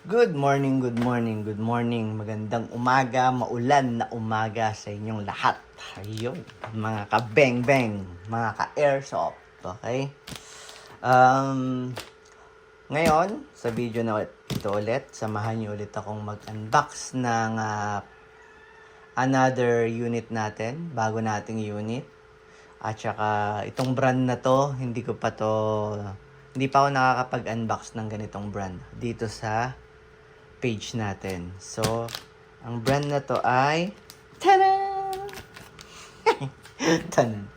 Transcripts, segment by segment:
Good morning, good morning, good morning. Magandang umaga, maulan na umaga sa inyong lahat. Ayun, mga ka-beng-beng, mga ka-airsoft. Okay? Ngayon, sa video na ito ulit, samahan niyo ulit akong mag-unbox ng another unit natin, bago nating unit. At saka, itong brand na to, hindi pa ako nakakapag-unbox ng ganitong brand dito sa page natin. So, ang brand na to ay tanan! Tanan.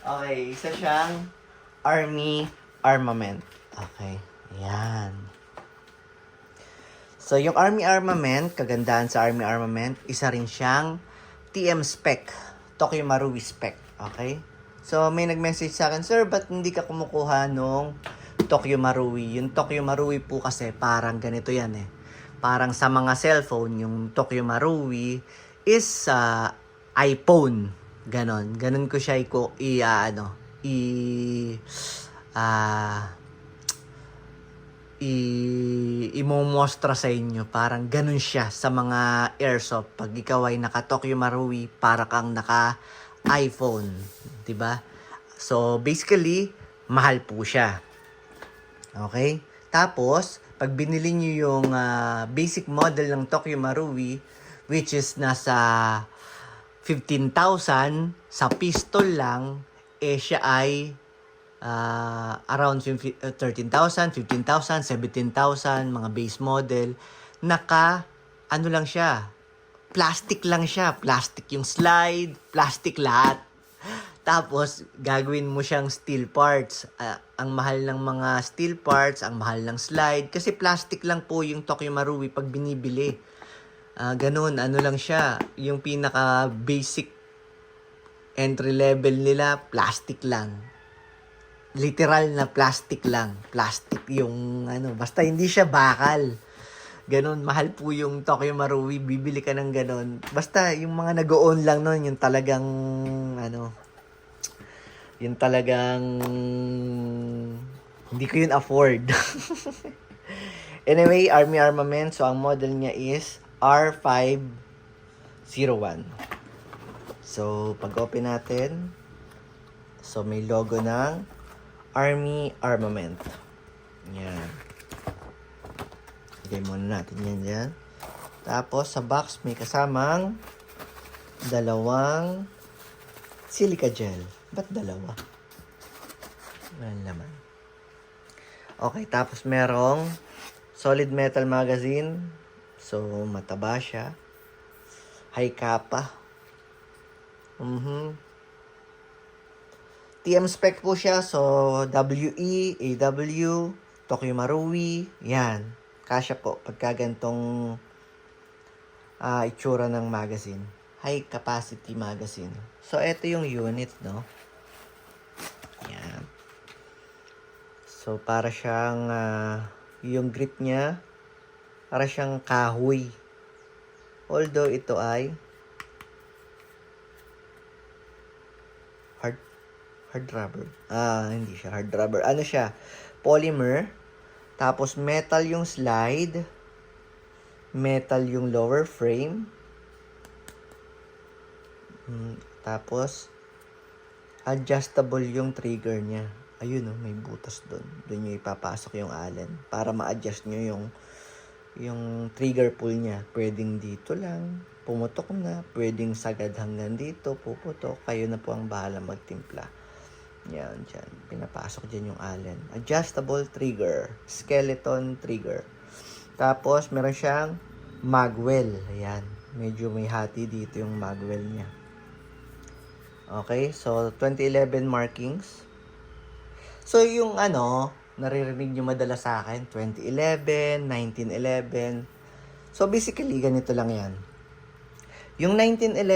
Okay, isa siyang Army Armament. Okay, ayan. So, yung Army Armament, kagandahan sa Army Armament, isa rin siyang TM spec, Tokyo Marui spec. Okay? So, may nag-message sa akin, Sir, ba't hindi ka kumukuha nung Tokyo Marui? Yung Tokyo Marui po kasi parang ganito yan eh. Parang sa mga cellphone, yung Tokyo Marui is iPhone. Ganon. Ganon ko siya imomostra sa inyo. Parang ganun siya sa mga airsoft. Pag ikaw ay naka Tokyo Marui, para kang naka iPhone, 'di ba? So basically, mahal po siya. Okay? Tapos, pag binili niyo yung basic model ng Tokyo Marui, which is nasa 15,000 sa pistol lang, siya ay around 13,000, 15,000, 17,000, mga base model. Ano lang siya, plastic lang siya. Plastic yung slide, plastic lahat. Tapos, gagawin mo siyang steel parts. Ang mahal ng mga steel parts, ang mahal ng slide. Kasi plastic lang po yung Tokyo Marui pag binibili. Ganun, ano lang siya. Yung pinaka-basic entry level nila, plastic lang. Literal na plastic lang. Plastic yung basta hindi siya bakal. Ganon, mahal po yung Tokyo Marui. Bibili ka ng ganon. Basta yung mga nag-o-own lang nun, yung talagang yung talagang hindi ko yun afford. Anyway, Army Armament. So, ang model niya is R501. So, pag-open natin, so may logo ng Army Armament. Yan. Lagay muna natin yan dyan. Tapos, sa box, may kasamang dalawang silica gel. Ba't dalawa? Walang laman. Okay, tapos merong solid metal magazine. So, mataba siya. High kappa. TM spec po siya. So, WE, AW, Tokyo Marui. Yan. Kasya po pagka gantong itsura ng magazine. High capacity magazine. So, ito yung unit, no? Yan. So, para siyang yung grip niya, para siyang kahoy. Although, ito ay hard rubber. Hindi siya hard rubber. Ano siya? Polymer. Tapos, metal yung slide. Metal yung lower frame. Tapos, adjustable yung trigger niya. Ayun, may butas doon. Doon nyo ipapasok yung allen. Para ma-adjust nyo yung trigger pull niya. Pwedeng dito lang. Pumutok na. Pwedeng sagad hanggang dito. Puputok. Kayo na po ang bahala magtimpla. Yan, dyan. Pinapasok dyan yung allen. Adjustable trigger. Skeleton trigger. Tapos, meron siyang magwell. Ayan. Medyo may hati dito yung magwell niya. Okay, so 2011 markings. So yung naririnig nyo madalas sa akin, 2011, 1911. So basically, ganito lang yan. Yung 1911,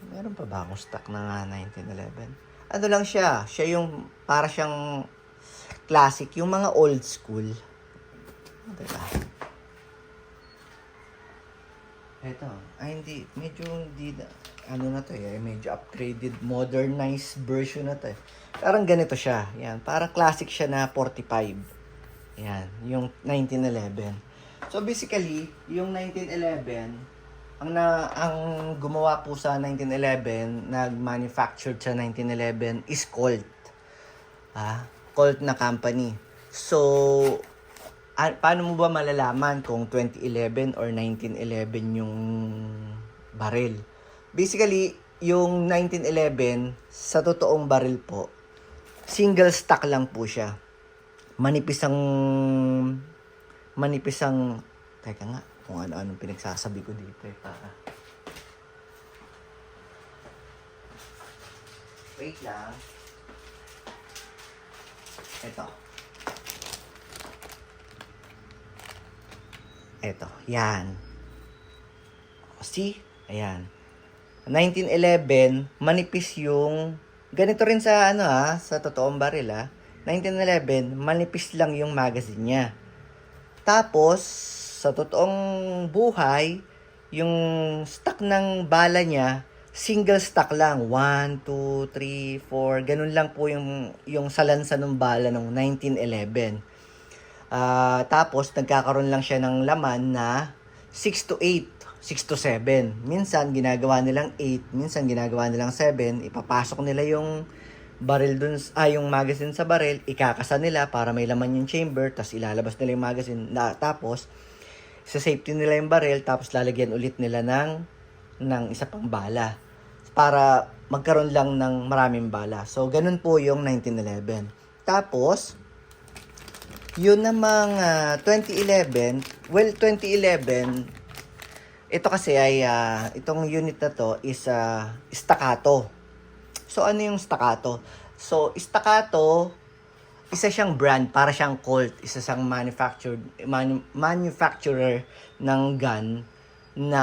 meron pa ba akong stock na 1911? Ano lang siya? Siya yung, para siyang classic, yung mga old school. Diba? Ito. Hindi. Medyo hindi na to eh. Medyo upgraded, modernized version na to eh. Parang ganito siya. Yan. Parang classic siya na 45. Ayan, yung 1911. So basically, yung 1911, ang gumawa po sa 1911, nag-manufactured sa 1911 is Colt. Colt na company. So, paano mo ba malalaman kung 2011 or 1911 yung baril? Basically, yung 1911, sa totoong baril po, single stock lang po siya. Manipis ang, teka nga, kung ano-anong pinagsasabi ko dito para. Wait lang. Ito, yan. See? Ayan. 1911, manipis yung, ganito rin sa sa totoong baril 1911, manipis lang yung magazine niya. Tapos, sa totoong buhay, yung stock ng bala niya, single stock lang. 1, 2, 3, 4. Ganun lang po yung salansa ng bala ng 1911. Tapos, nagkakaroon lang siya ng laman na 6 to 8. 6 to 7. Minsan, ginagawa nilang 8. Minsan, ginagawa nilang 7. Ipapasok nila yung baril dun, yung magazine sa baril, ikakasa nila para may laman yung chamber, tapos ilalabas nila yung magazine, tapos sa safety nila yung baril, tapos lalagyan ulit nila ng isa pang bala para magkaroon lang ng maraming bala. So, ganun po yung 1911. Tapos, yun namang 2011, 2011, ito kasi ay, itong unit na to is staccato. So, ano yung staccato? So, staccato, isa siyang brand, para siyang Colt. Isa siyang manufacturer ng gun na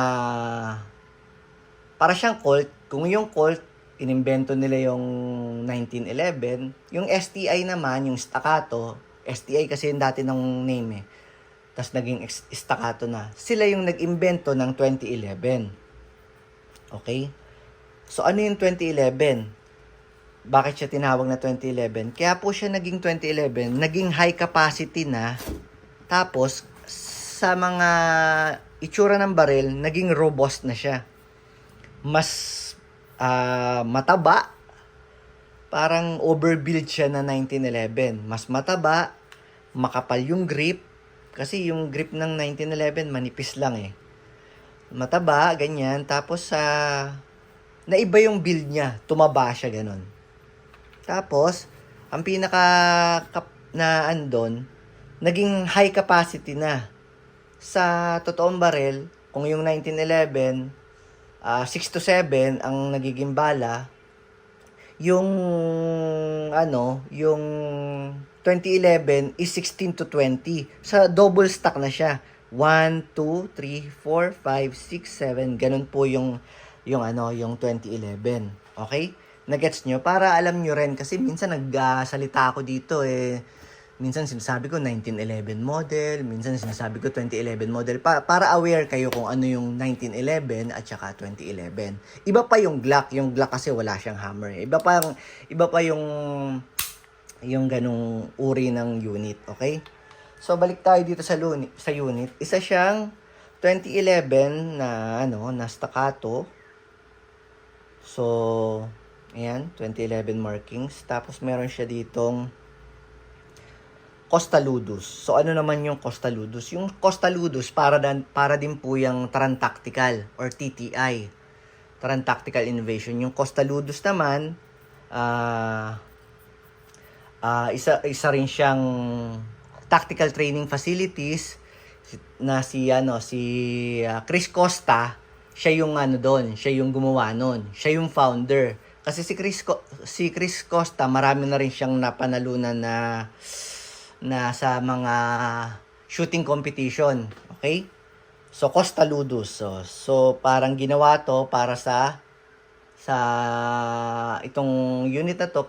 para siyang Colt. Kung yung Colt, inimbento nila yung 1911. Yung STI naman, yung staccato, STI kasi yung dati ng name Tapos naging staccato na. Sila yung nag-imbento ng 2011. Okay? So, ano yung 2011? Bakit siya tinawag na 2011? Kaya po siya naging 2011, naging high capacity na. Tapos, sa mga itsura ng baril, naging robust na siya. Mas mataba. Parang overbuild siya na 1911. Mas mataba, makapal yung grip. Kasi yung grip ng 1911, manipis lang Mataba, ganyan. Tapos, naiba yung build niya. Tumaba siya, ganun. Tapos, ang pinaka na andon, naging high capacity na. Sa totoong baril, kung yung 1911, 6 to 7 ang nagiging bala, yung yung 2011 is 16 to 20. Sa double stack na siya. 1, 2, 3, 4, 5, 6, 7. Ganun po yung 2011. Okay? Nagets nyo? Para alam nyo rin, kasi minsan nagsalita ako dito minsan sinasabi ko 1911 model, minsan sinasabi ko 2011 model, para aware kayo kung ano yung 1911 at saka 2011. Iba pa yung Glock kasi wala siyang hammer. Iba pa yung ganung uri ng unit, okay? So balik tayo dito sa unit. Isa siyang 2011 na staccato. So, ayan, 2011 markings. Tapos meron siya ditong Costa Ludus. So, ano naman yung Costa Ludus? Yung Costa Ludus, para din po yung Taran Tactical or TTI. Taran Tactical Innovation. Yung Costa Ludus naman, isa rin siyang tactical training facilities na si Chris Costa. Siya yung siya yung gumawa nun. Siya yung founder. Kasi si Chris Costa, marami na rin siyang napanalunan na sa mga shooting competition. Okay? So, Costa Ludus. So parang ginawa to para sa itong unit na to,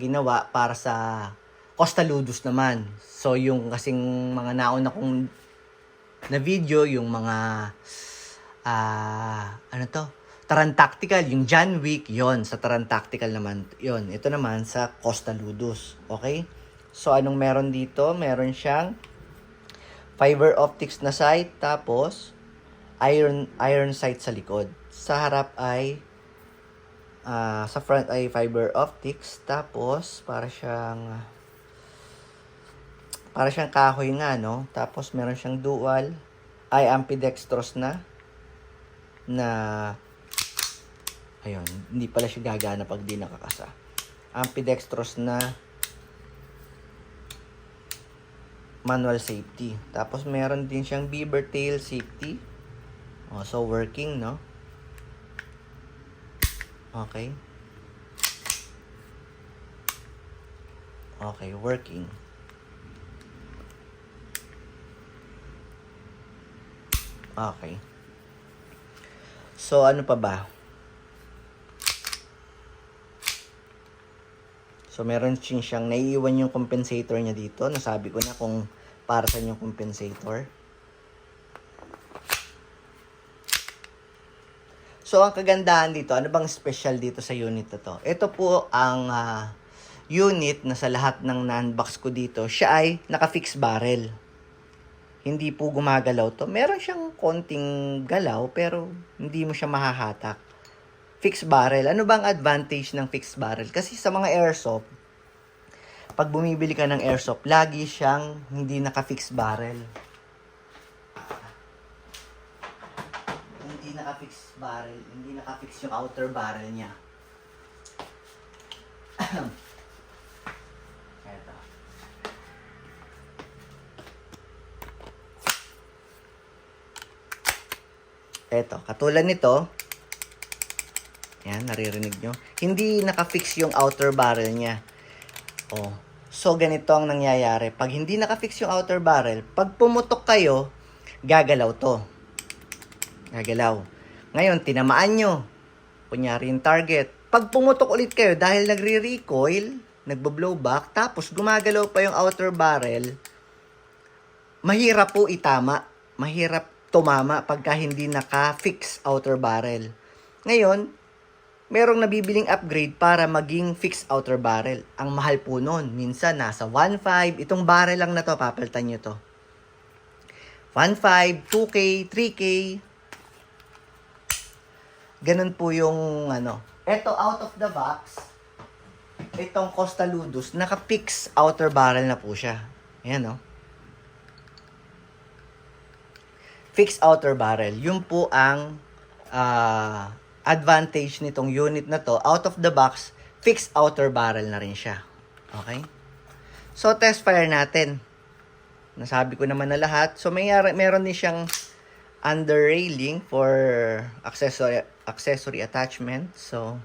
ginawa para sa Costa Ludus naman. So, yung kasing mga nauna kong na video, yung mga Taran Tactical, yung John Wick, yon sa Taran Tactical naman, yon. Ito naman sa Costa Ludus. Okay? So, anong meron dito? Meron siyang fiber optics na sight, tapos iron sight sa likod. Sa harap ay sa front ay fiber optics, tapos para siyang kahoy nga, no? Tapos meron siyang dual ay ambidextrous na ayun, hindi pala siya gagana pag di nakakasa. Ambidextrous na manual safety. Tapos meron din siyang beaver tail safety. So working, no? Okay. Okay, working. Okay. So ano pa ba? So, meron siyang naiiwan yung compensator niya dito. Nasabi ko na kung para saan yung compensator. So, ang kagandahan dito, ano bang special dito sa unit na to? Ito po ang unit na sa lahat ng non-box ko dito, siya ay naka-fix barrel. Hindi po gumagalaw to. Meron siyang konting galaw, pero hindi mo siya mahahatak. Fixed barrel. Ano bang advantage ng fixed barrel? Kasi sa mga airsoft, pag bumibili ka ng airsoft, lagi siyang hindi naka-fixed barrel. Hindi naka-fixed barrel. Hindi naka-fix yung outer barrel niya. Eto. Eto. Katulad nito, yan, naririnig nyo. Hindi naka-fix yung outer barrel niya. Oh. So, ganito ang nangyayari. Pag hindi naka-fix yung outer barrel, pag pumutok kayo, gagalaw to. Gagalaw. Ngayon, tinamaan nyo. Kunyari yung target. Pag pumutok ulit kayo, dahil nagre-recoil, nagbo-blowback, tapos gumagalaw pa yung outer barrel, mahirap po itama. Mahirap tumama pagka hindi naka-fix outer barrel. Ngayon, merong nabibiling upgrade para maging fixed outer barrel. Ang mahal po nun. Minsan, nasa 1.5. Itong barrel lang na to, papalitan nyo to. 1.5, 2K, 3K. Ganun po yung ano. Ito, out of the box, itong Costa Ludus, naka-fix outer barrel na po siya. Ayan, no? Fixed outer barrel. Yun po ang advantage nitong unit na to. Out of the box, fixed outer barrel na rin siya. Okay? So, test fire natin. Nasabi ko naman na lahat. So, meron din siyang under railing for accessory attachment. So,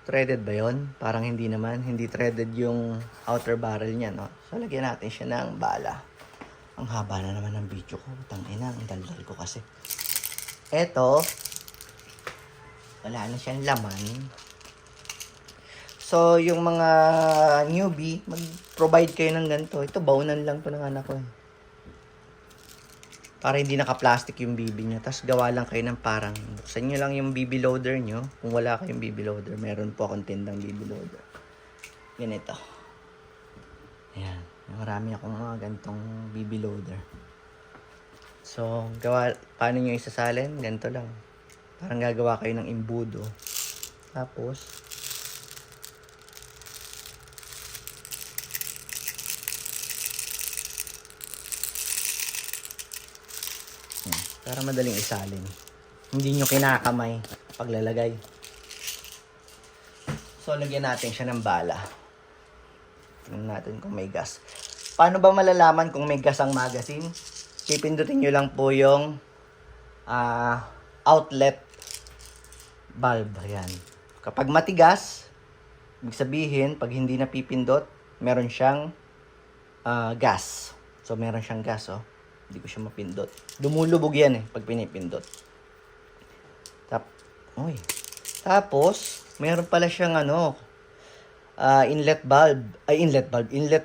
threaded ba yon? Parang hindi naman. Hindi threaded yung outer barrel niya, no? So, lagyan natin siya ng bala. Ang haba na naman ng video ko. Tangina, ang daldal ko kasi. Eto, wala na siyang laman. So, yung mga newbie, mag-provide kayo ng ganito. Ito, baunan lang to ng anak ko. Para hindi naka-plastic yung BB nyo. Tapos gawa lang kayo ng parang, buksan nyo lang yung BB loader nyo. Kung wala kayong BB loader, meron po akong tindang BB loader. Ganito. Ayan. Marami akong mga gantong BB loader. So, paano nyo isasalin? Ganito lang. Parang gagawa kayo ng imbudo. Tapos, para madaling isalin. Hindi nyo kinakamay paglalagay. So, lagyan natin siya ng bala. Tingnan natin kung may gas. Paano ba malalaman kung may gas ang magazine? Pipindutin nyo lang po yung outlet valve. Ayan. Kapag matigas, ibig sabihin, pag hindi napipindot, meron siyang gas. So, meron siyang gas, oh. Hindi ko siya mapindot. Lumulubog yan, pag pinipindot. Tapos, meron pala siyang inlet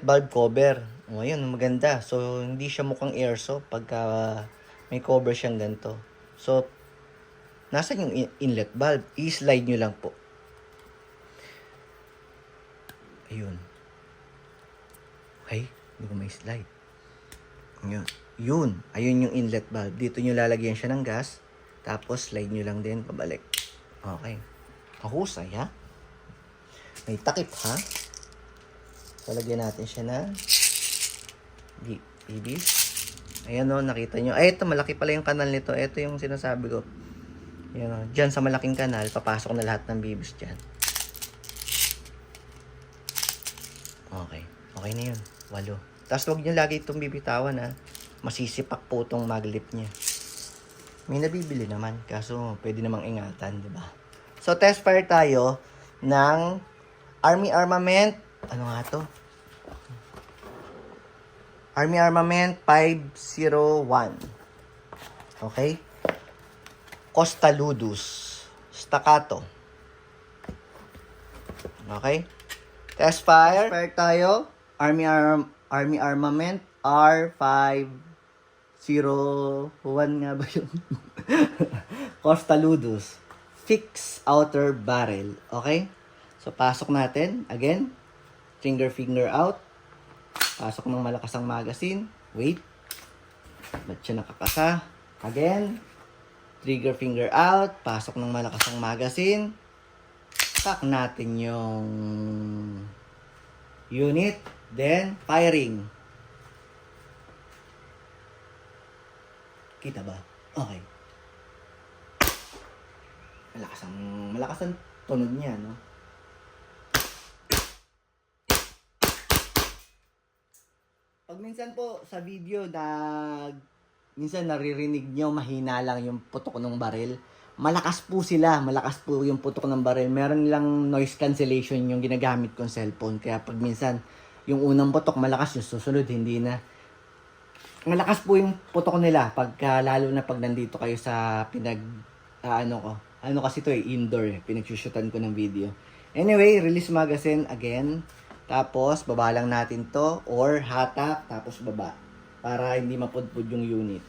valve cover. O, yun, maganda. So, hindi siya mukhang airsoft pagka may cover siyang ganito. So, nasa yung inlet valve? I-slide nyo lang po. Ayun. Okay? Hindi ko may slide. Yun. Yun. Ayun yung inlet valve. Dito nyo lalagyan siya ng gas. Tapos, slide nyo lang din pabalik. Okay. Mahusay, ha? May takip, ha? So, lagyan natin siya na PVC. Ayan o, nakita nyo. Ay, ito, malaki pala yung kanal nito. Ito yung sinasabi ko. Ayan o, dyan sa malaking kanal, papasok na lahat ng bibis dyan. Okay. Okay na yun. 8. Tapos huwag nyo lagi itong bibitawan, ha. Masisipak po itong magnet niya. May nabibili naman. Kaso, pwede namang ingatan, di ba? So, test fire tayo ng Army Armament. Ano nga to? Army Armament 501. Okay? Costa Ludus. Staccato. Okay? Test fire. Test fire tayo. Army Armament R501 nga ba yun? Costa Ludus. Fixed outer barrel. Okay? So, pasok natin. Again. Finger out. Pasok ng malakas ang magazine. Wait. Ba't siya nakakasa? Again. Trigger finger out. Pasok ng malakas ang magazine. Pack natin yung unit. Then, firing. Kita ba? Okay. Malakas ang tunog niya, no? Pag minsan po sa video minsan naririnig nyo mahina lang yung putok ng baril. Malakas po sila, malakas po yung putok ng baril. Meron nilang noise cancellation yung ginagamit kong cellphone. Kaya pag minsan yung unang putok malakas, yung susunod hindi na. Malakas po yung putok nila pagka lalo na pag nandito kayo sa ano kasi to indoor pinagsushootan ko ng video. Anyway, release magazine again. Tapos, baba lang natin to or hatak, tapos baba. Para hindi mapudpud yung unit.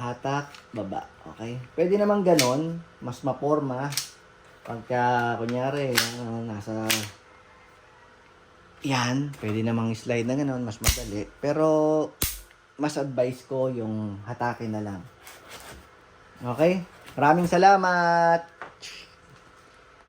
Hatak, baba. Okay? Pwede naman ganon. Mas maporma. Pagka, kunyari, nasa... Yan. Pwede namang slide na ganon. Mas madali. Pero, mas advice ko yung hatakin na lang. Okay? Maraming salamat!